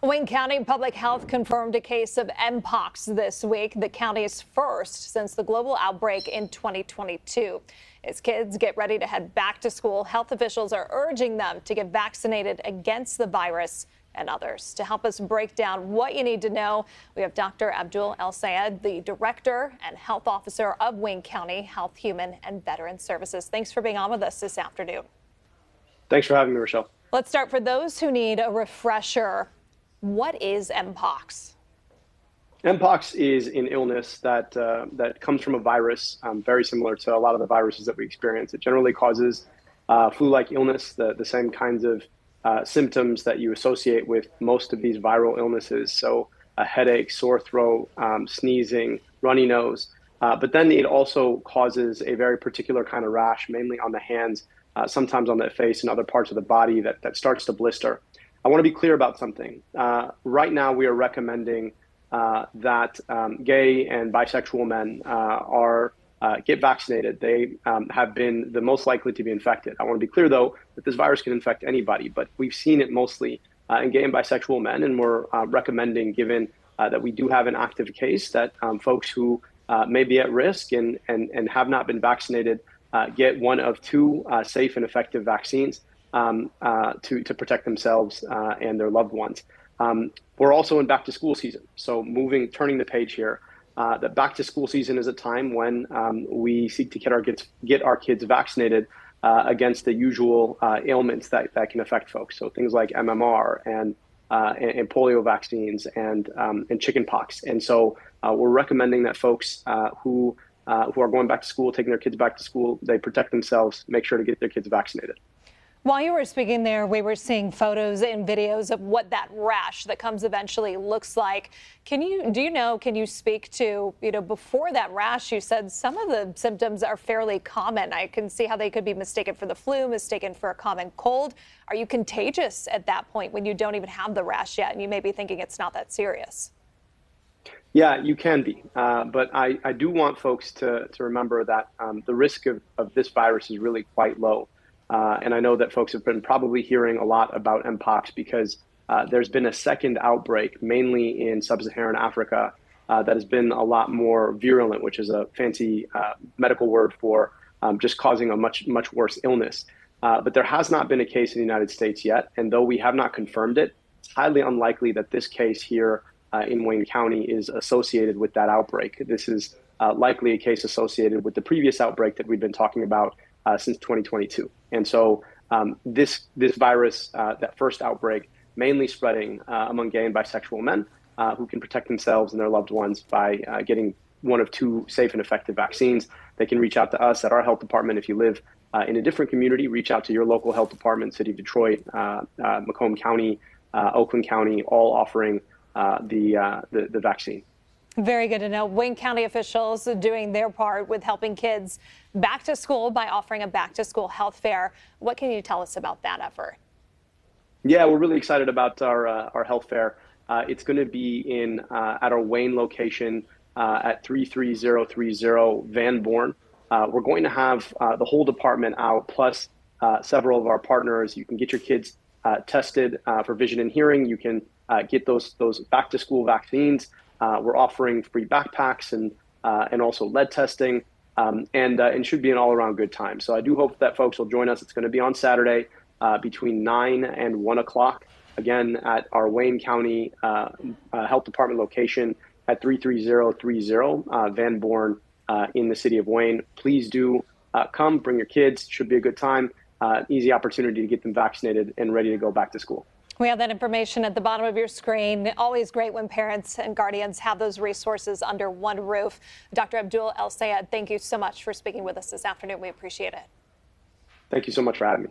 Wayne County Public Health confirmed a case of mpox this week, the county's first since the global outbreak in 2022. As kids get ready to head back to school, health officials are urging them to get vaccinated against the virus and others. To help us break down what you need to know, we have Dr. Abdul El-Sayed, the Director and Health Officer of Wayne County Health, Human and Veteran Services. Thanks for being on with us this afternoon. Thanks for having me, Rochelle. Let's start for those who need a refresher. What is mpox? Mpox is an illness that comes from a virus very similar to a lot of the viruses that we experience. It generally causes flu-like illness, the same kinds of symptoms that you associate with most of these viral illnesses. So a headache, sore throat, sneezing, runny nose. But then it also causes a very particular kind of rash, mainly on the hands, sometimes on the face and other parts of the body that starts to blister. I want to be clear about something. Right now, we are recommending that gay and bisexual men get vaccinated. They have been the most likely to be infected. I want to be clear, though, that this virus can infect anybody, but we've seen it mostly in gay and bisexual men, and we're recommending, given that we do have an active case, that folks who may be at risk and have not been vaccinated get one of two safe and effective vaccines to protect themselves and their loved ones. We're also in back to school season. So turning the page here, the back to school season is a time when we seek to get our kids vaccinated against the usual ailments that can affect folks. So things like MMR and polio vaccines and chickenpox. And so we're recommending that folks who are going back to school, taking their kids back to school, they protect themselves, make sure to get their kids vaccinated. While you were speaking there, we were seeing photos and videos of what that rash that comes eventually looks like. Can you speak to, before that rash, you said some of the symptoms are fairly common. I can see how they could be mistaken for the flu, mistaken for a common cold. Are you contagious at that point when you don't even have the rash yet and you may be thinking it's not that serious? Yeah, you can be. But I do want folks to remember that the risk of this virus is really quite low. And I know that folks have been probably hearing a lot about mpox because there's been a second outbreak, mainly in sub-Saharan Africa, that has been a lot more virulent, which is a fancy medical word for just causing a much worse illness. But there has not been a case in the United States yet. And though we have not confirmed it, it's highly unlikely that this case here in Wayne County is associated with that outbreak. This is likely a case associated with the previous outbreak that we've been talking about since 2022. And so this virus, that first outbreak, mainly spreading among gay and bisexual men who can protect themselves and their loved ones by getting one of two safe and effective vaccines. They can reach out to us at our health department. If you live in a different community, reach out to your local health department, City of Detroit, Macomb County, Oakland County, all offering the vaccine. Very good to know. Wayne County officials doing their part with helping kids back to school by offering a back to school health fair. What can you tell us about that effort? Yeah, we're really excited about our health fair. It's going to be at our Wayne location at 33030 Van Born. We're going to have the whole department out, plus several of our partners. You can get your kids tested for vision and hearing. You can get those back to school vaccines. We're offering free backpacks and also lead testing, and should be an all-around good time. So I do hope that folks will join us. It's going to be on Saturday between 9 and 1 o'clock, again, at our Wayne County Health Department location at 33030 Van Born in the city of Wayne. Please do come, bring your kids. Should be a good time. Easy opportunity to get them vaccinated and ready to go back to school. We have that information at the bottom of your screen. Always great when parents and guardians have those resources under one roof. Dr. Abdul El-Sayed, thank you so much for speaking with us this afternoon. We appreciate it. Thank you so much for having me.